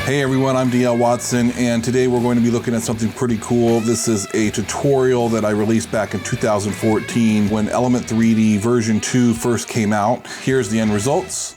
Hey everyone, I'm DL Watson, and today we're going to be looking at something pretty cool. This is a tutorial that I released back in 2014 when Element 3D version 2 first came out. Here's the end results.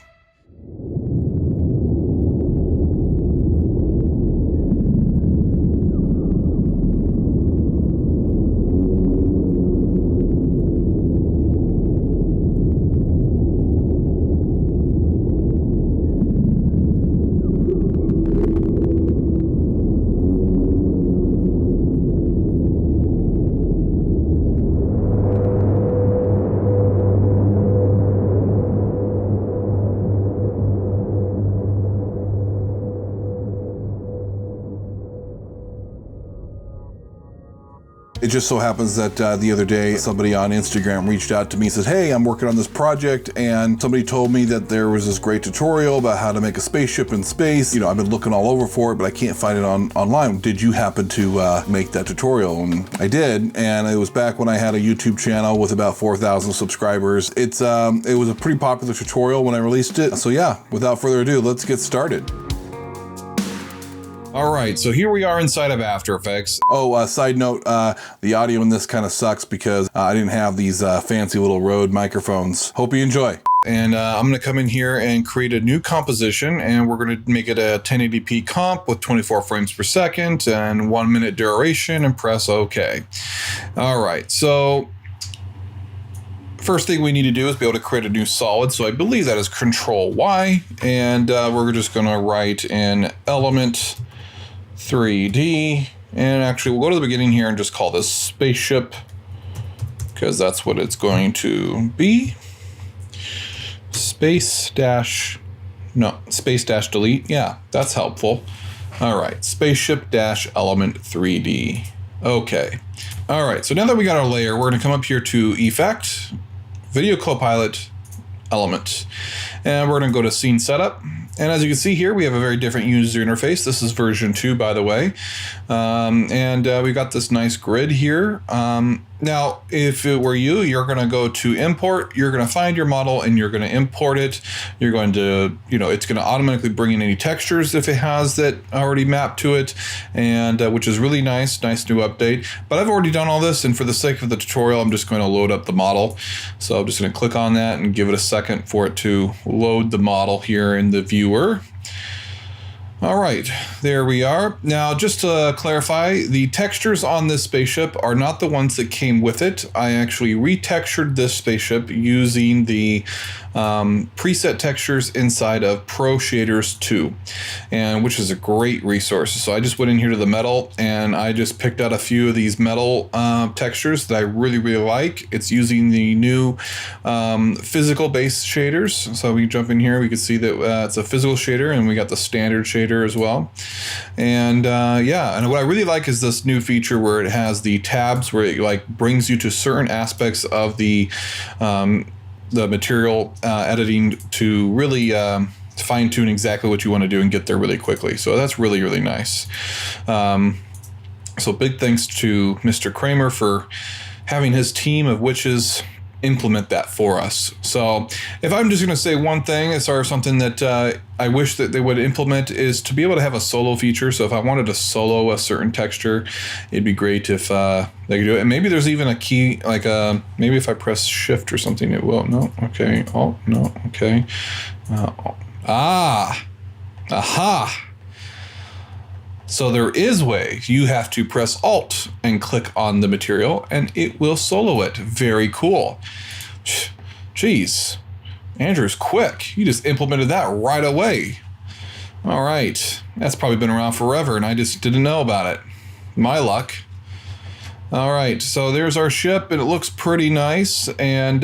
It just so happens that the other day, somebody on Instagram reached out to me and says, hey, I'm working on this project, and somebody told me that there was this great tutorial about how to make a spaceship in space. You know, I've been looking all over for it, but I can't find it online. Did you happen to make that tutorial? And I did, and it was back when I had a YouTube channel with about 4,000 subscribers. It was a pretty popular tutorial when I released it. So yeah, without further ado, let's get started. All right, so here we are inside of After Effects. Oh, side note, the audio in this kind of sucks because I didn't have these fancy little Rode microphones. Hope you enjoy. And I'm gonna come in here and create a new composition, and we're gonna make it a 1080p comp with 24 frames per second and 1 minute duration, and press OK. All right, so first thing we need to do is be able to create a new solid. So I believe that is Control Y, and we're just gonna write in Element 3D, and actually we'll go to the beginning here and just call this Spaceship, because that's what it's going to be. Space dash delete. Yeah, that's helpful. All right, Spaceship dash Element 3D. Okay. All right, so now that we got our layer, we're gonna come up here to Effect, Video Copilot, Element, and we're gonna go to Scene Setup. And as you can see here, we have a very different user interface. This is version 2, by the way. We've got this nice grid here. Now, if it were you, you're going to go to import, you're going to find your model and you're going to import it. You're going to, it's going to automatically bring in any textures if it has that already mapped to it, and which is really nice new update. But I've already done all this, and for the sake of the tutorial, I'm just going to load up the model. So I'm just going to click on that and give it a second for it to load the model here in the viewer. All right, there we are. Now, just to clarify, the textures on this spaceship are not the ones that came with it. I actually retextured this spaceship using the preset textures inside of Pro Shaders 2, and which is a great resource. So I just went in here to the metal, and I just picked out a few of these metal textures that I really like. It's using the new physical based shaders. So we jump in here, we can see that it's a physical shader, and we got the standard shader as well. And yeah, and what I really like is this new feature where it has the tabs where it like brings you to certain aspects of the material editing to really fine tune exactly what you want to do and get there really quickly. So that's really nice. So big thanks to Mr. Kramer for having his team of witches implement that for us. So if I'm just going to say one thing as far as something that I wish that they would implement is to be able to have a solo feature. So if I wanted to solo a certain texture, it'd be great if they could do it. And maybe there's even a key, like maybe if I press shift or something, it will. No, okay. Oh, no, okay. Aha. So there is ways. You have to press Alt and click on the material, and it will solo it. Very cool. Jeez, Andrew's quick. He just implemented that right away. All right, that's probably been around forever, and I just didn't know about it. My luck. All right, so there's our ship, and it looks pretty nice. And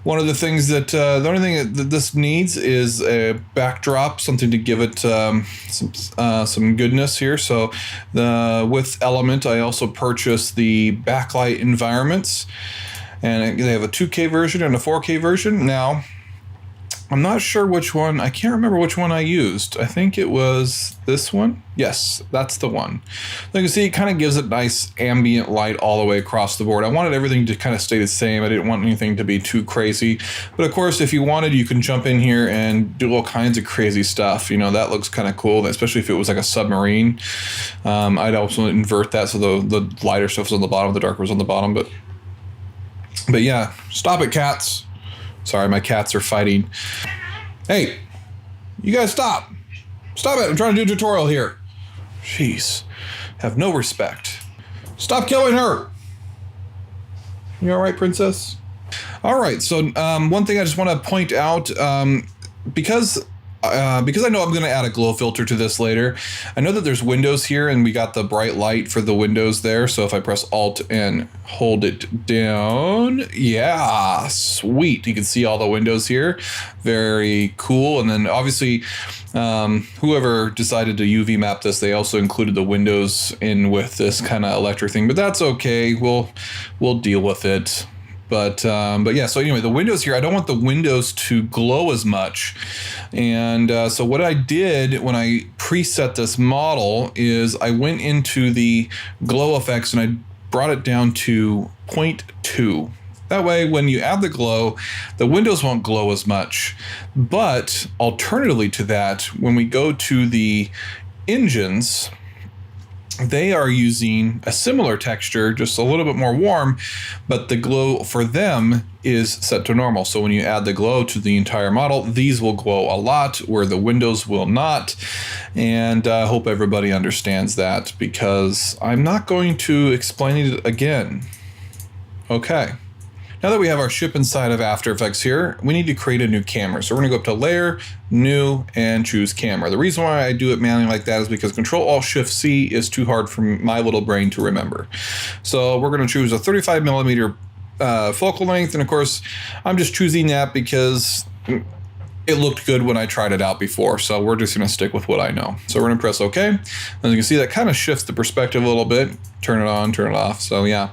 one of the things that the only thing that this needs is a backdrop, something to give it some goodness here. So with Element, I also purchased the Backlight Environments, and they have a 2K version and a 4K version. Now, I'm not sure which one. I can't remember which one I used. I think it was this one. Yes, that's the one. So you can see it kind of gives it nice ambient light all the way across the board. I wanted everything to kind of stay the same. I didn't want anything to be too crazy. But of course, if you wanted, you can jump in here and do all kinds of crazy stuff. You know, that looks kind of cool, especially if it was like a submarine. I'd also invert that so the lighter stuff was on the bottom, the darker was on the bottom. But yeah, stop it, cats. Sorry, my cats are fighting. Hey, you guys stop. Stop it. I'm trying to do a tutorial here. Jeez. Have no respect. Stop killing her. You all right, princess? All right. So one thing I just want to point out, because I know I'm going to add a glow filter to this later, I know that there's windows here and we got the bright light for the windows there. So if I press Alt and hold it down, yeah, sweet. You can see all the windows here. Very cool. And then obviously, whoever decided to UV map this, they also included the windows in with this kind of electric thing, but that's okay. We'll deal with it. But yeah, so anyway, the windows here, I don't want the windows to glow as much. And so what I did when I preset this model is I went into the glow effects and I brought it down to 0.2. That way, when you add the glow, the windows won't glow as much. But alternatively to that, when we go to the engines, they are using a similar texture, just a little bit more warm, but the glow for them is set to normal. So when you add the glow to the entire model, these will glow a lot where the windows will not. And I hope everybody understands that because I'm not going to explain it again. Okay. Now that we have our ship inside of After Effects here, we need to create a new camera. So we're gonna go up to Layer, New, and choose Camera. The reason why I do it manually like that is because Control-Alt-Shift-C is too hard for my little brain to remember. So we're gonna choose a 35mm focal length, and of course, I'm just choosing that because it looked good when I tried it out before, so we're just gonna stick with what I know. So we're gonna press OK. As you can see, that kind of shifts the perspective a little bit. Turn it on, turn it off, so yeah.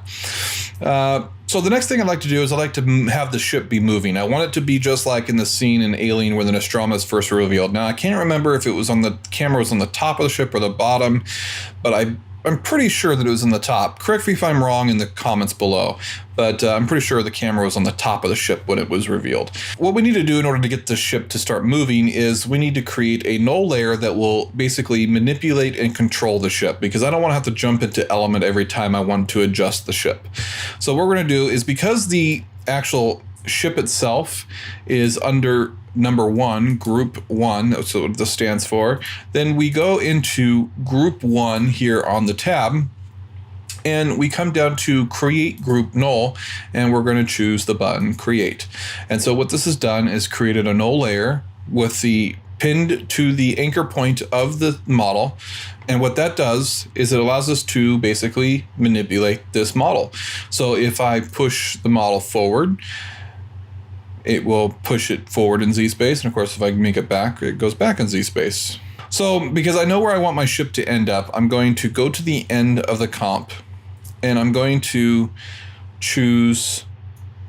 So the next thing I'd like to do is I'd like to have the ship be moving. I want it to be just like in the scene in Alien where the Nostromo is first revealed. Now, I can't remember if it was on the camera was on the top of the ship or the bottom, but I'm pretty sure that it was in the top. Correct me if I'm wrong in the comments below, but I'm pretty sure the camera was on the top of the ship when it was revealed. What we need to do in order to get the ship to start moving is we need to create a null layer that will basically manipulate and control the ship, because I don't want to have to jump into element every time I want to adjust the ship. So what we're going to do is, because the actual ship itself is under number 1, group 1, that's what this stands for, then we go into group 1 here on the tab, and we come down to create group null, and we're going to choose the button create. And so what this has done is created a null layer with the pinned to the anchor point of the model. And what that does is it allows us to basically manipulate this model. So if I push the model forward, it will push it forward in Z space. And of course, if I make it back, it goes back in Z space. So because I know where I want my ship to end up, I'm going to go to the end of the comp, and I'm going to choose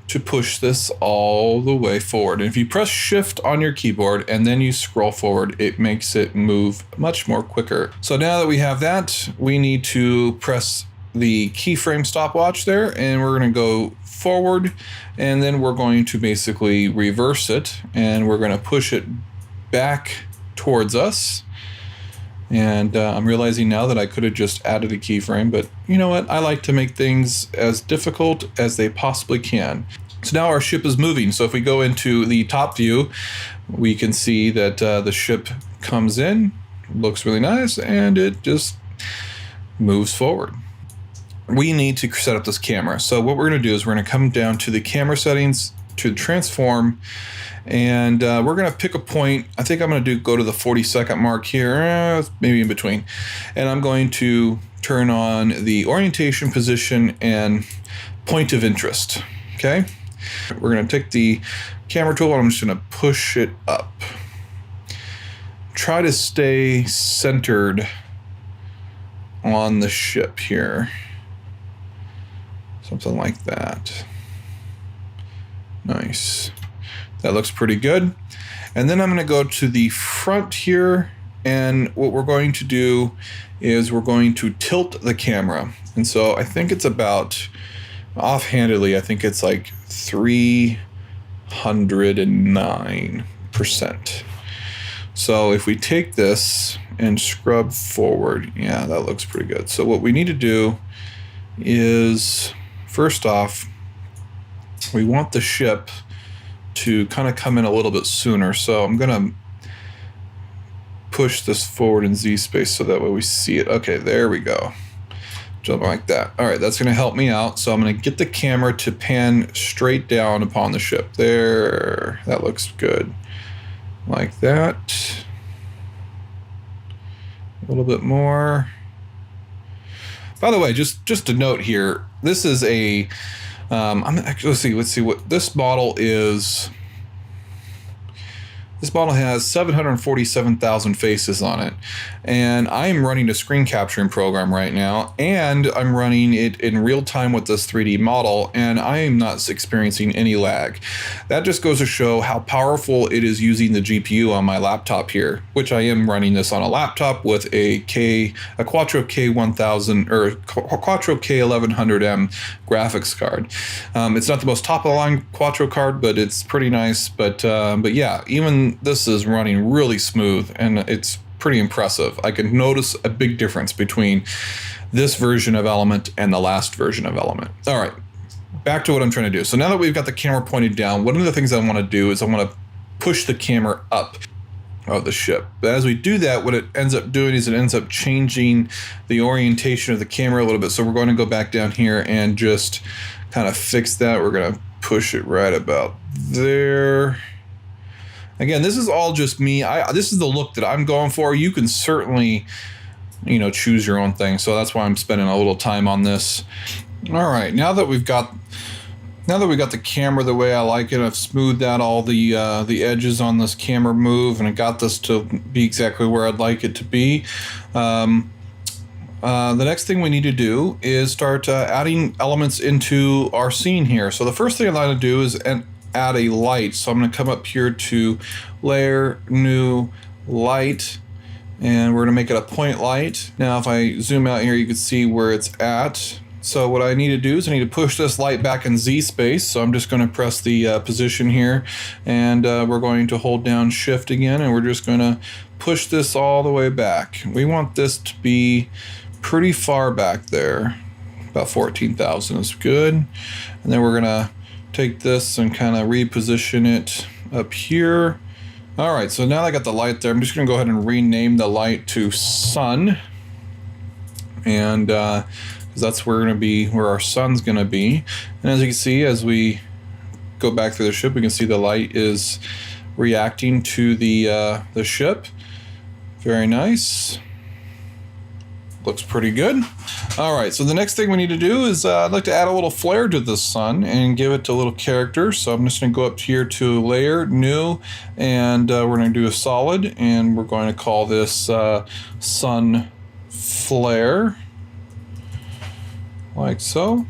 to push this all the way forward. And if you press Shift on your keyboard and then you scroll forward, it makes it move much more quicker. So now that we have that, we need to press the keyframe stopwatch there, and we're going to go forward, and then we're going to basically reverse it, and we're going to push it back towards us. And I'm realizing now that I could have just added a keyframe, but you know what? I like to make things as difficult as they possibly can. So now our ship is moving. So if we go into the top view, we can see that the ship comes in, looks really nice, and it just moves forward. We need to set up this camera. So what we're going to do is we're going to come down to the camera settings, to transform, and we're going to pick a point. I think I'm going to go to the 40-second mark here, maybe in between. And I'm going to turn on the orientation, position, and point of interest. Okay. We're going to take the camera tool, and I'm just going to push it up. Try to stay centered on the ship here. Something like that. Nice. That looks pretty good. And then I'm going to go to the front here, and what we're going to do is we're going to tilt the camera. And so I think it's about, offhandedly, I think it's like 309%. So if we take this and scrub forward, yeah, that looks pretty good. So what we need to do is, first off, we want the ship to kind of come in a little bit sooner. So I'm going to push this forward in Z space so that way we see it. Okay, there we go. Jump like that. All right, that's going to help me out. So I'm going to get the camera to pan straight down upon the ship. There, that looks good. Like that. A little bit more. By the way, just a note here, this is a, I'm actually, let's see what this model is. This model has 747,000 faces on it, and I'm running a screen capturing program right now, and I'm running it in real time with this 3D model, and I am not experiencing any lag. That just goes to show how powerful it is using the GPU on my laptop here, which I am running this on a laptop with a Quattro K1000 or Quattro K1100M graphics card. It's not the most top of the line Quattro card, but it's pretty nice. But yeah, even this is running really smooth, and it's pretty impressive. I can notice a big difference between this version of Element and the last version of Element. All right, back to what I'm trying to do. So now that we've got the camera pointed down, one of the things I want to do is I want to push the camera up of the ship. But as we do that, what it ends up doing is it ends up changing the orientation of the camera a little bit. So we're going to go back down here and just kind of fix that. We're going to push it right about there. Again, this is all just me. This is the look that I'm going for. You can certainly, choose your own thing. So that's why I'm spending a little time on this. All right, now that we got the camera the way I like it, I've smoothed out all the edges on this camera move, and I got this to be exactly where I'd like it to be. The next thing we need to do is start adding elements into our scene here. So the first thing I'd like to do is add a light. So I'm going to come up here to Layer, New, Light, and we're going to make it a point light. Now if I zoom out here, you can see where it's at. So what I need to do is I need to push this light back in Z space. So I'm just going to press the position here, and we're going to hold down Shift again, and we're just going to push this all the way back. We want this to be pretty far back there. About 14,000 is good. And then we're going to take this and kind of reposition it up here. All right, so now that I got the light there, I'm just going to go ahead and rename the light to Sun, and because that's where our sun's going to be. And as you can see, as we go back through the ship, we can see the light is reacting to the ship. Very nice. Looks pretty good. All right, so the next thing we need to do is I'd like to add a little flare to the sun and give it a little character. So I'm just going to go up here to Layer, New, and we're going to do a solid, and we're going to call this Sun Flare, like so.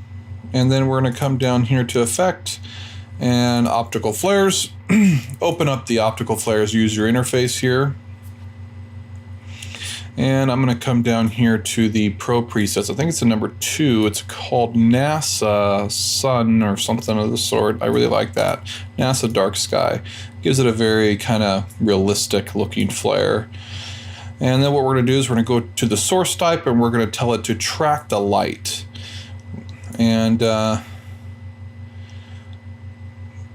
And then we're going to come down here to Effect and Optical Flares. Open up the Optical Flares user interface here. And I'm going to come down here to the Pro presets. I think it's the number 2. It's called NASA Sun or something of the sort. I really like that. NASA Dark Sky. Gives it a very kind of realistic looking flare. And then what we're going to do is we're going to go to the source type, and we're going to tell it to track the light. And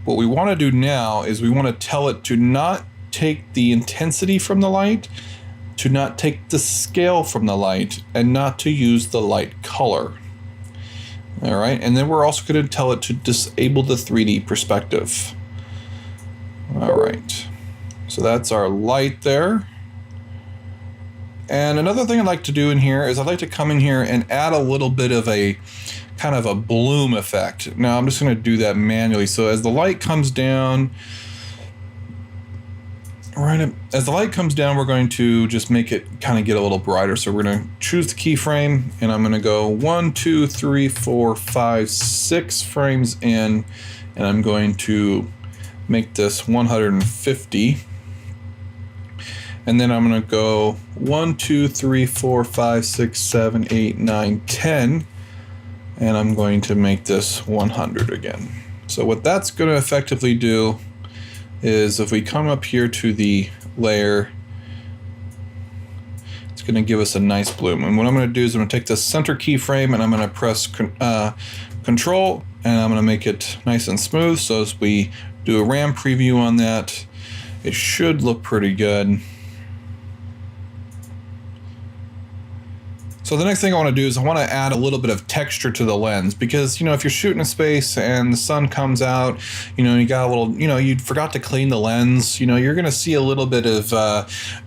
what we want to do now is we want to tell it to not take the intensity from the light, to not take the scale from the light, and not to use the light color. All right, and then we're also going to tell it to disable the 3D perspective. All right, so that's our light there. And another thing I'd like to do in here is I'd like to come in here and add a little bit of a kind of a bloom effect. Now I'm just going to do that manually. So as the light comes down, as the light comes down, we're going to just make it kind of get a little brighter. So we're going to choose the keyframe, and I'm going to go 1, 2, 3, 4, 5, 6 frames in, and I'm going to make this 150. And then I'm going to go 1, 2, 3, 4, 5, 6, 7, 8, 9, 10. And I'm going to make this 100 again. So what that's going to effectively do is if we come up here to the layer, it's going to give us a nice bloom. And what I'm going to do is I'm going to take this center keyframe and I'm going to press Control, and I'm going to make it nice and smooth. So as we do a RAM preview on that, it should look pretty good. So the next thing I want to do is I want to add a little bit of texture to the lens, because, you know, if you're shooting in space and the sun comes out, you know, you got a little, you know, you forgot to clean the lens, you know, you're going to see a little bit of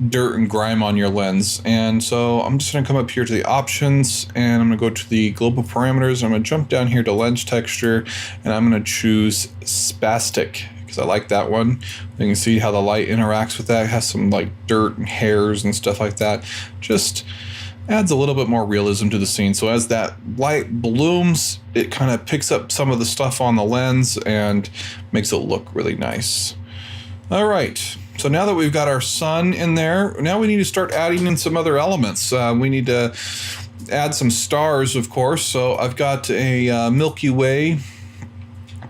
dirt and grime on your lens. And so I'm just going to come up here to the options, and I'm going to go to the global parameters. I'm going to jump down here to lens texture, and I'm going to choose spastic, because I like that one. You can see how the light interacts with that. It has some like dirt and hairs and stuff like that. Just adds a little bit more realism to the scene. So as that light blooms, it kind of picks up some of the stuff on the lens and makes it look really nice. All right, so now that we've got our sun in there, now we need to start adding in some other elements. We need to add some stars, of course. So I've got a Milky Way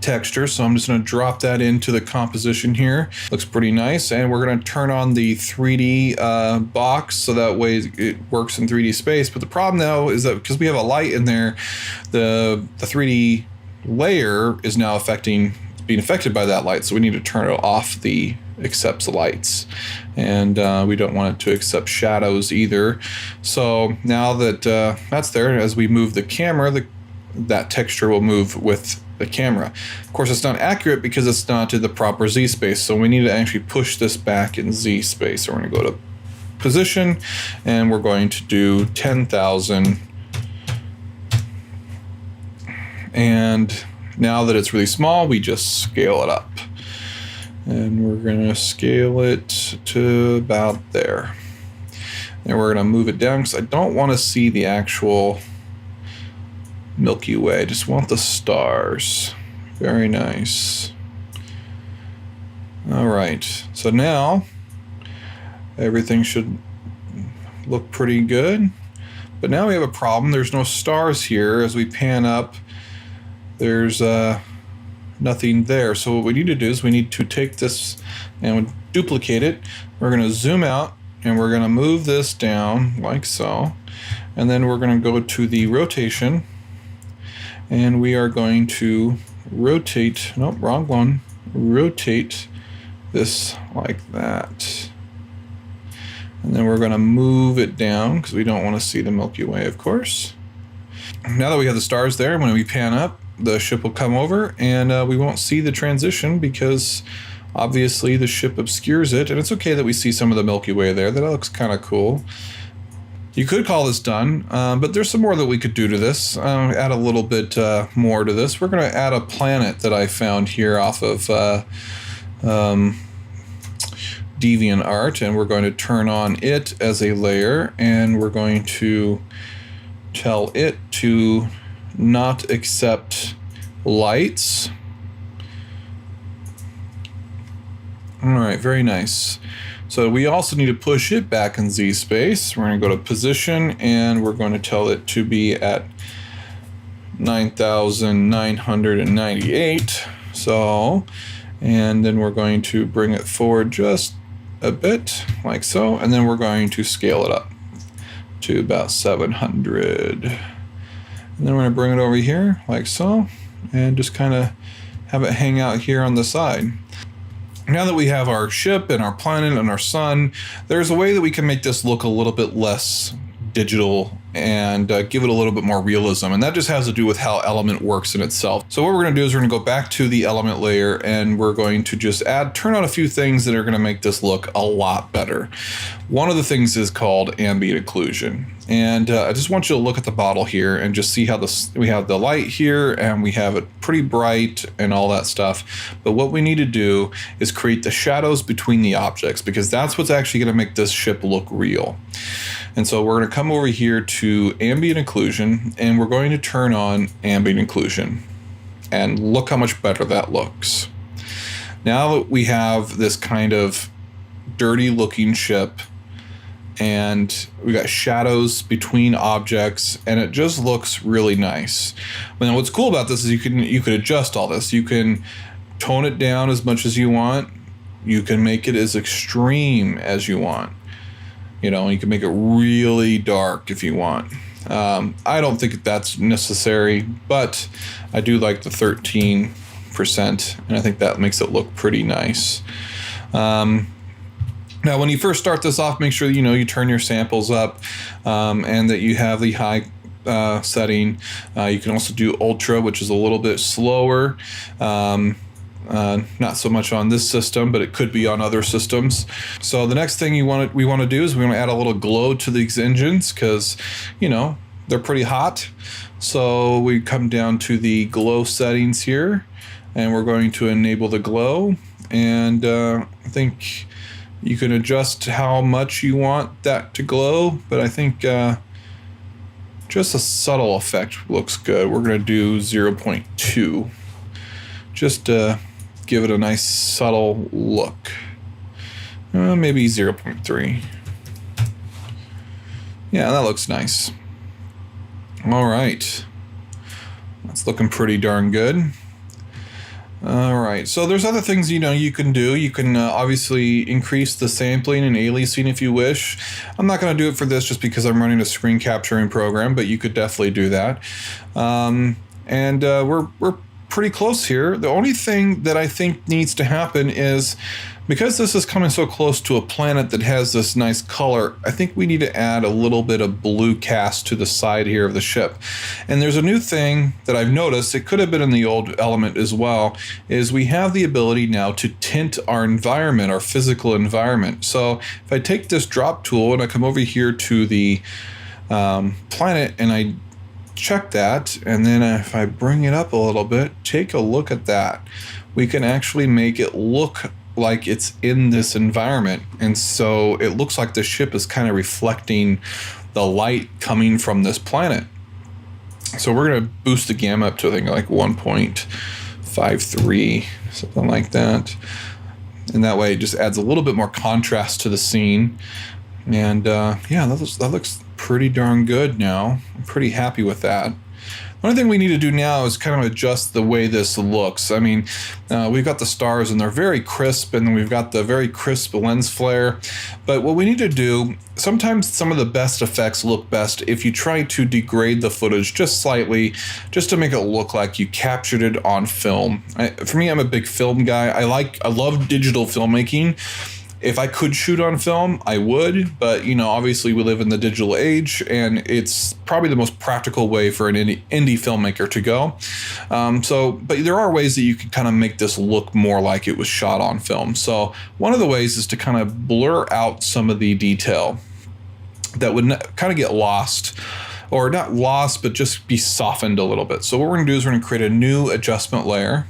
texture, so I'm just going to drop that into the composition here. Looks pretty nice, and we're going to turn on the 3D box so that way it works in 3D space. But the problem now is that because we have a light in there, the 3D layer is now being affected by that light, so we need to turn it off the accepts lights, and we don't want it to accept shadows either. So now that that's there, as we move the camera, that texture will move with the camera. Of course, it's not accurate because it's not in the proper Z space, so we need to actually push this back in Z space. So we're going to go to position, and we're going to do 10,000. And now that it's really small, we just scale it up. And we're going to scale it to about there. And we're going to move it down because I don't want to see the actual Milky Way. I just want the stars. Very nice. All right, so now everything should look pretty good. But now we have a problem. There's no stars here. As we pan up, there's nothing there. So what we need to do is we need to take this and duplicate it. We're going to zoom out, and we're going to move this down like so. And then we're going to go to the rotation, and we are going to rotate, nope, wrong one, rotate this like that. And then we're going to move it down because we don't want to see the Milky Way, of course. Now that we have the stars there, when we pan up, the ship will come over, and we won't see the transition because obviously the ship obscures it. And it's okay that we see some of the Milky Way there. That looks kind of cool. You could call this done, but there's some more that we could do to this. Add a little bit more to this. We're going to add a planet that I found here off of DeviantArt, and we're going to turn on it as a layer, and we're going to tell it to not accept lights. All right, very nice. So we also need to push it back in Z space. We're going to go to position, and we're going to tell it to be at 9,998. So, and then we're going to bring it forward just a bit like so, and then we're going to scale it up to about 700. And then we're going to bring it over here like so, and just kind of have it hang out here on the side. Now that we have our ship and our planet and our sun, there's a way that we can make this look a little bit less digital and give it a little bit more realism. And that just has to do with how Element works in itself. So what we're going to do is we're going to go back to the Element layer, and we're going to just turn on a few things that are going to make this look a lot better. One of the things is called Ambient Occlusion. And I just want you to look at the bottle here and just see how we have the light here, and we have it pretty bright and all that stuff. But what we need to do is create the shadows between the objects, because that's what's actually going to make this ship look real. And so we're going to come over here to Ambient Occlusion, and we're going to turn on Ambient Occlusion. And look how much better that looks. Now that we have this kind of dirty looking ship and we got shadows between objects, and it just looks really nice. Now, what's cool about this is you can adjust all this. You can tone it down as much as you want. You can make it as extreme as you want. You know, you can make it really dark if you want. I don't think that's necessary, but I do like the 13%, and I think that makes it look pretty nice. Now, when you first start this off, make sure you turn your samples up, and that you have the high setting. You can also do ultra, which is a little bit slower. Not so much on this system, but it could be on other systems. So the next thing we want to do is we want to add a little glow to these engines, because they're pretty hot. So we come down to the glow settings here, and we're going to enable the glow, and I think you can adjust how much you want that to glow, but I think just a subtle effect looks good. We're going to do 0.2 just to give it a nice subtle look. Maybe 0.3. Yeah, that looks nice. All right. That's looking pretty darn good. All right, so there's other things you can do. You can obviously increase the sampling and aliasing if you wish. I'm not going to do it for this just because I'm running a screen capturing program, but you could definitely do that. And we're pretty close here. The only thing that I think needs to happen is, because this is coming so close to a planet that has this nice color, I think we need to add a little bit of blue cast to the side here of the ship. And there's a new thing that I've noticed, it could have been in the old element as well, is we have the ability now to tint our environment, our physical environment. So if I take this drop tool and I come over here to the planet and I check that, and then if I bring it up a little bit, take a look at that. We can actually make it look like it's in this environment, and so it looks like the ship is kind of reflecting the light coming from this planet. So we're going to boost the gamma up to I think like 1.53, something like that, and that way it just adds a little bit more contrast to the scene. And yeah, that looks pretty darn good now. I'm pretty happy with that. The only thing we need to do now is kind of adjust the way this looks. I mean, we've got the stars and they're very crisp, and then we've got the very crisp lens flare. But what we need to do, sometimes some of the best effects look best if you try to degrade the footage just slightly, just to make it look like you captured it on film. For me, I'm a big film guy. I love digital filmmaking. If I could shoot on film, I would, but obviously we live in the digital age, and it's probably the most practical way for an indie filmmaker to go. But there are ways that you can kind of make this look more like it was shot on film. So one of the ways is to kind of blur out some of the detail that would kind of get lost, or not lost, but just be softened a little bit. So what we're going to do is we're going to create a new adjustment layer.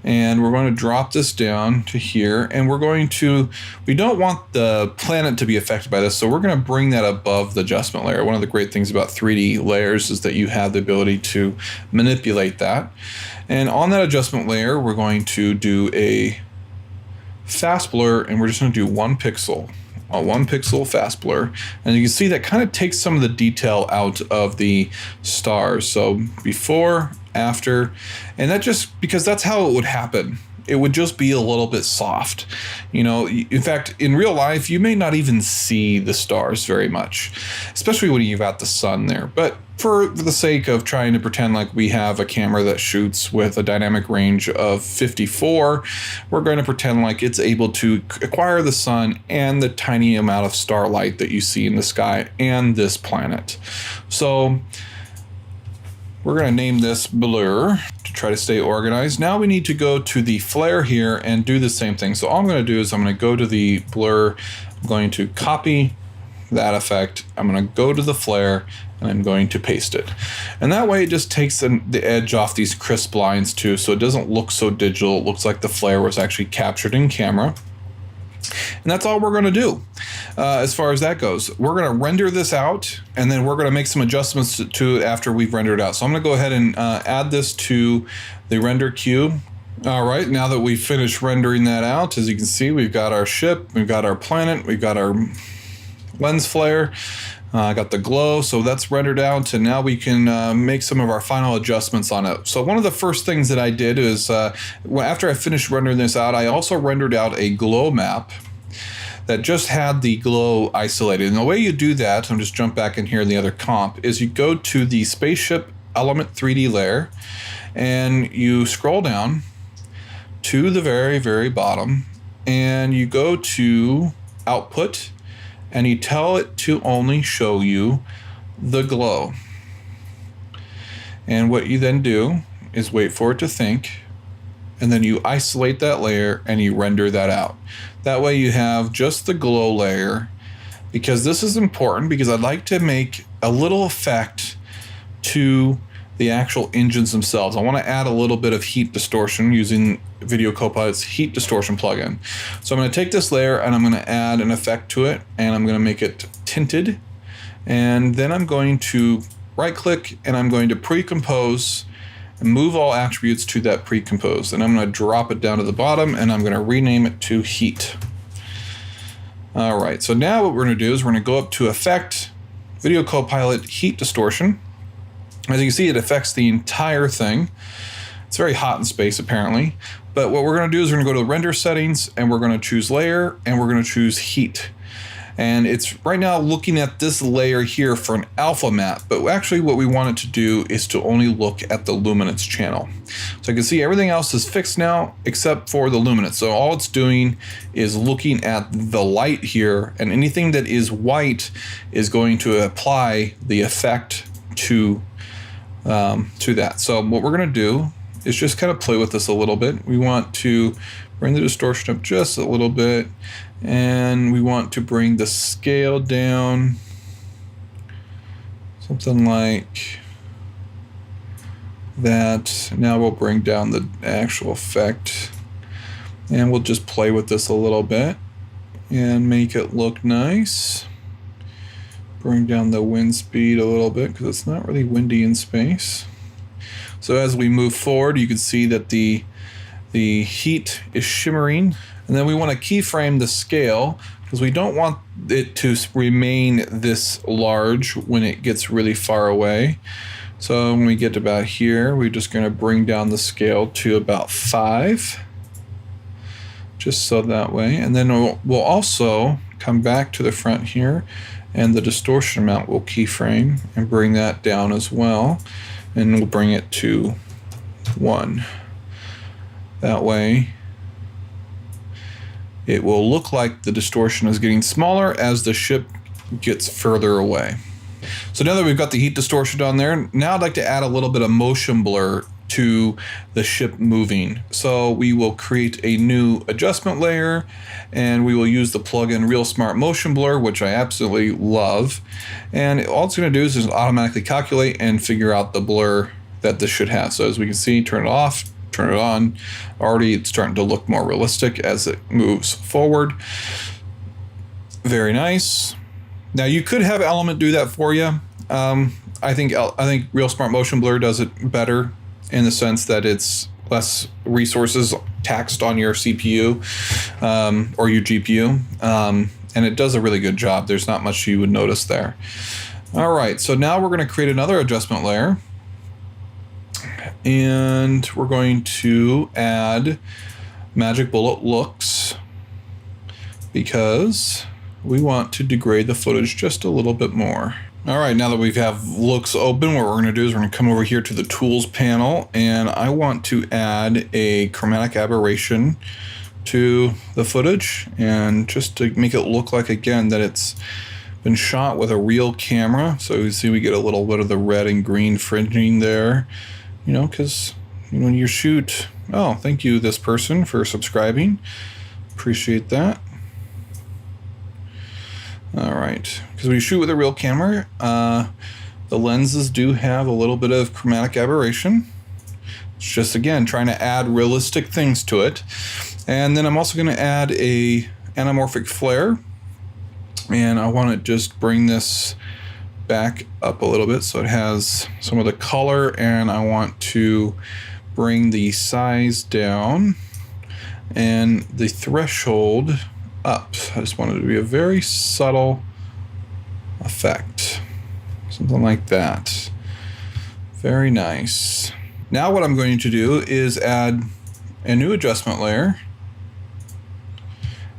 And we're going to drop this down to here, and we don't want the planet to be affected by this, so we're going to bring that above the adjustment layer. One of the great things about 3D layers is that you have the ability to manipulate that. And on that adjustment layer, we're going to do a fast blur, and we're just going to do 1 pixel. A 1 pixel fast blur, and you can see that kind of takes some of the detail out of the stars. So before, after, and that just because that's how it would happen. It would just be a little bit soft. In fact, in real life, you may not even see the stars very much, especially when you've got the sun there. But for the sake of trying to pretend like we have a camera that shoots with a dynamic range of 54, we're going to pretend like it's able to acquire the sun and the tiny amount of starlight that you see in the sky and this planet. So we're going to name this blur to try to stay organized. Now we need to go to the flare here and do the same thing. So all I'm going to do is I'm going to go to the blur. I'm going to copy that effect. I'm going to go to the flare, and I'm going to paste it. And that way it just takes the edge off these crisp lines too, so it doesn't look so digital. It looks like the flare was actually captured in camera. And that's all we're going to do as far as that goes. We're going to render this out, and then we're going to make some adjustments to it after we've rendered it out. So I'm going to go ahead and add this to the render queue. All right, now that we've finished rendering that out, as you can see, we've got our ship, we've got our planet, we've got our lens flare. I got the glow, so that's rendered out, and now we can make some of our final adjustments on it. So one of the first things that I did is, after I finished rendering this out, I also rendered out a glow map that just had the glow isolated. And the way you do that, I'll just jump back in here in the other comp, is you go to the Spaceship Element 3D layer, and you scroll down to the very, very bottom, and you go to Output, and you tell it to only show you the glow. And what you then do is wait for it to think, and then you isolate that layer and you render that out. That way you have just the glow layer, because this is important, because I'd like to make a little effect to the actual engines themselves. I want to add a little bit of heat distortion using Video Copilot's heat distortion plugin. So I'm going to take this layer and I'm going to add an effect to it, and I'm going to make it tinted. And then I'm going to right click and I'm going to pre-compose and move all attributes to that pre-compose. And I'm going to drop it down to the bottom and I'm going to rename it to heat. All right, so now what we're going to do is we're going to go up to Effect, Video Copilot Heat Distortion. As you can see, it affects the entire thing. It's very hot in space, apparently. But what we're going to do is we're going to go to Render Settings, and we're going to choose Layer, and we're going to choose Heat. And it's right now looking at this layer here for an alpha map, but actually what we want it to do is to only look at the luminance channel. So I can see everything else is fixed now except for the luminance. So all it's doing is looking at the light here, and anything that is white is going to apply the effect to that. So what we're going to do is just kind of play with this a little bit. We want to bring the distortion up just a little bit, and we want to bring the scale down something like that. Now we'll bring down the actual effect, and we'll just play with this a little bit and make it look nice. Bring down the wind speed a little bit because it's not really windy in space. So as we move forward, you can see that the heat is shimmering. And then we want to keyframe the scale because we don't want it to remain this large when it gets really far away. So when we get to about here, we're just going to bring down the scale to about 5. Just so that way. And then we'll also come back to the front here, and the distortion amount will keyframe and bring that down as well. And we'll bring it to 1. That way, it will look like the distortion is getting smaller as the ship gets further away. So now that we've got the heat distortion on there, now I'd like to add a little bit of motion blur to the ship moving. So we will create a new adjustment layer, and we will use the plugin Real Smart Motion Blur, which I absolutely love. And all it's going to do is just automatically calculate and figure out the blur that this should have. So as we can see, turn it off, turn it on. Already it's starting to look more realistic as it moves forward. Very nice. Now you could have Element do that for you. I think Real Smart Motion Blur does it better, in the sense that it's less resources taxed on your CPU or your GPU. And it does a really good job. There's not much you would notice there. All right, so now we're going to create another adjustment layer. And we're going to add Magic Bullet Looks, because we want to degrade the footage just a little bit more. All right, now that we have looks open, what we're going to do is we're going to come over here to the Tools panel, and I want to add a chromatic aberration to the footage, and just to make it look like, again, that it's been shot with a real camera. So you see we get a little bit of the red and green fringing there, you know, because when you shoot, oh, thank you, this person, for subscribing. Appreciate that. All right, because when you shoot with a real camera, the lenses do have a little bit of chromatic aberration. It's just, again, trying to add realistic things to it. And then I'm also going to add a anamorphic flare, and I want to just bring this back up a little bit so it has some of the color, and I want to bring the size down and the threshold up. I just want it to be a very subtle effect. Something like that. Very nice. Now what I'm going to do is add a new adjustment layer.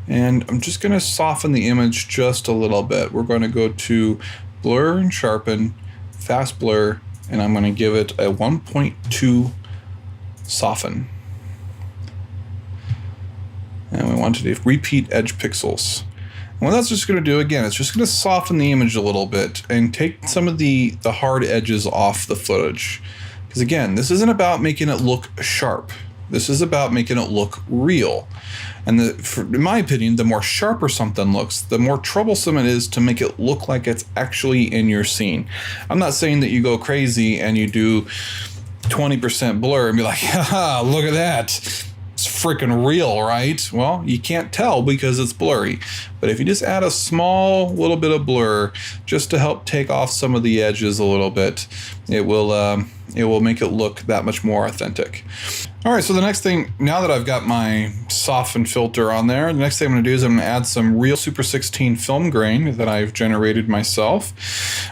And I'm just going to soften the image just a little bit. We're going to go to Blur and Sharpen, Fast Blur, and I'm going to give it a 1.2 soften. And we want to do repeat edge pixels. And what that's just going to do, again, it's just going to soften the image a little bit and take some of the hard edges off the footage. Because again, this isn't about making it look sharp. This is about making it look real. And in my opinion, the more sharper something looks, the more troublesome it is to make it look like it's actually in your scene. I'm not saying that you go crazy and you do 20% blur and be like, haha, look at that. It's freaking real, right? Well, you can't tell because it's blurry. But if you just add a small little bit of blur just to help take off some of the edges a little bit, it will make it look that much more authentic. All right, so the next thing, now that I've got my soften filter on there, the next thing I'm going to do is I'm going to add some real Super 16 film grain that I've generated myself.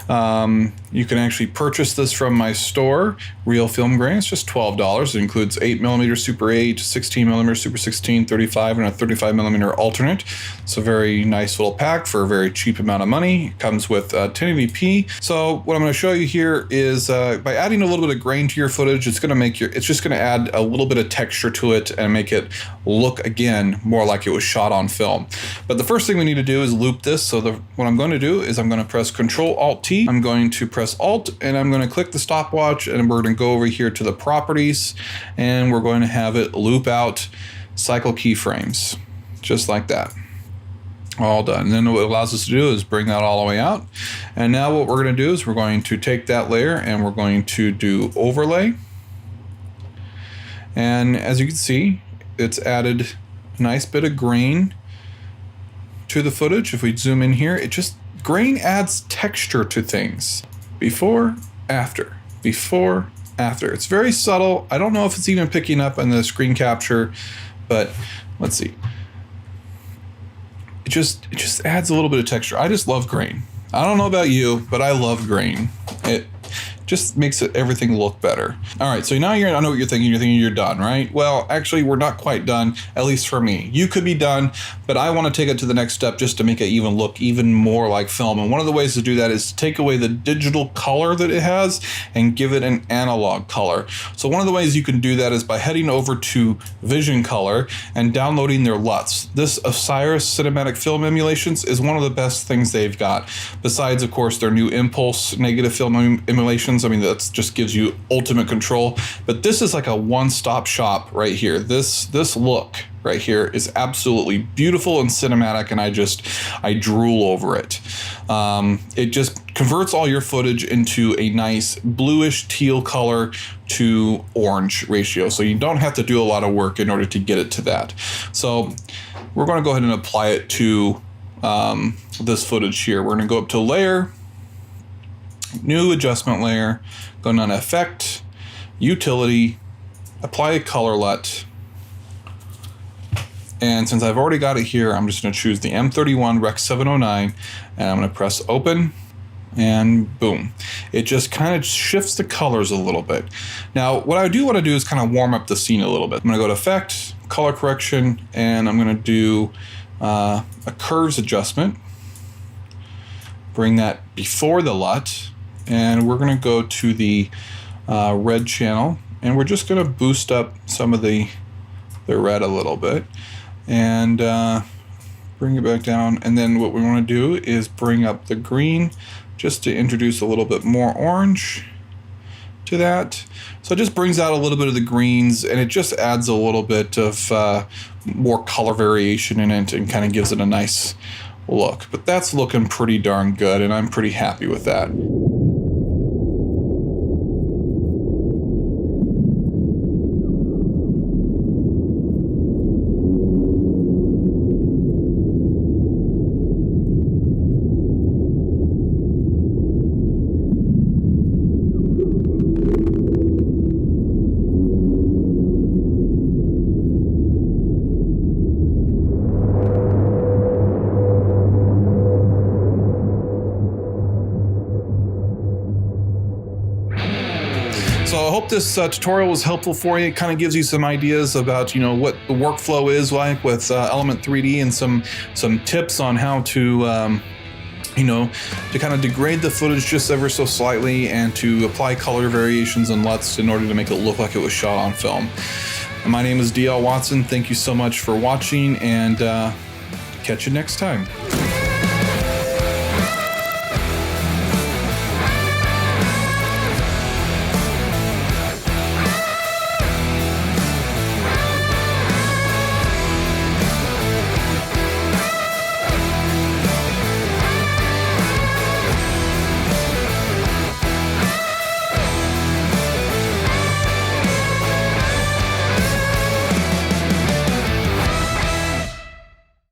You can actually purchase this from my store, Real Film Grain. It's just $12. It includes 8mm Super 8, 16mm Super 16, 35, and a 35mm alternate. It's a very nice little pack for a very cheap amount of money. It comes with 1080p. So what I'm going to show you here is by adding a little bit of grain to your footage, it's just going to add a little bit of texture to it and make it look, again, more like it was shot on film. But the first thing we need to do is loop this. So what I'm going to do is I'm going to press Control-Alt-T. I'm going to press Alt and I'm going to click the stopwatch and we're going to go over here to the properties and we're going to have it loop out cycle keyframes, just like that. All done. And then what it allows us to do is bring that all the way out. And now what we're going to do is we're going to take that layer and we're going to do overlay. And as you can see, it's added a nice bit of grain to the footage. If we zoom in here, grain adds texture to things. Before, after, before, after. It's very subtle. I don't know if it's even picking up on the screen capture, but let's see. It just adds a little bit of texture. I just love grain. I don't know about you, but I love grain. It just makes everything look better. All right, so now I know what you're thinking. You're thinking you're done, right? Well, actually, we're not quite done, at least for me. You could be done, but I want to take it to the next step just to make it look even more like film. And one of the ways to do that is to take away the digital color that it has and give it an analog color. So one of the ways you can do that is by heading over to Vision Color and downloading their LUTs. This Osiris Cinematic Film Emulations is one of the best things they've got. Besides, of course, their new Impulse negative film emulations. I mean, that just gives you ultimate control. But this is like a one-stop shop right here. This look right here is absolutely beautiful and cinematic, and I drool over it. It just converts all your footage into a nice bluish teal color to orange ratio. So you don't have to do a lot of work in order to get it to that. So we're going to go ahead and apply it to this footage here. We're going to go up to Layer, New Adjustment Layer, go down to Effect, Utility, apply a Color Lut. And since I've already got it here, I'm just going to choose the M31 Rec 709 and I'm going to press Open and boom. It just kind of shifts the colors a little bit. Now, what I do want to do is kind of warm up the scene a little bit. I'm going to go to Effect, Color Correction, and I'm going to do a Curves Adjustment. Bring that before the LUT. And we're going to go to the red channel and we're just going to boost up some of the red a little bit and bring it back down. And then what we want to do is bring up the green just to introduce a little bit more orange to that. So it just brings out a little bit of the greens and it just adds a little bit of more color variation in it and kind of gives it a nice look. But that's looking pretty darn good and I'm pretty happy with that. hope this tutorial was helpful for you. It kind of gives you some ideas about, you know, what the workflow is like with Element 3D, and some tips on how to you know, to kind of degrade the footage just ever so slightly and to apply color variations and LUTs in order to make it look like it was shot on film. And my name is DL Watson. Thank you so much for watching, and catch you next time.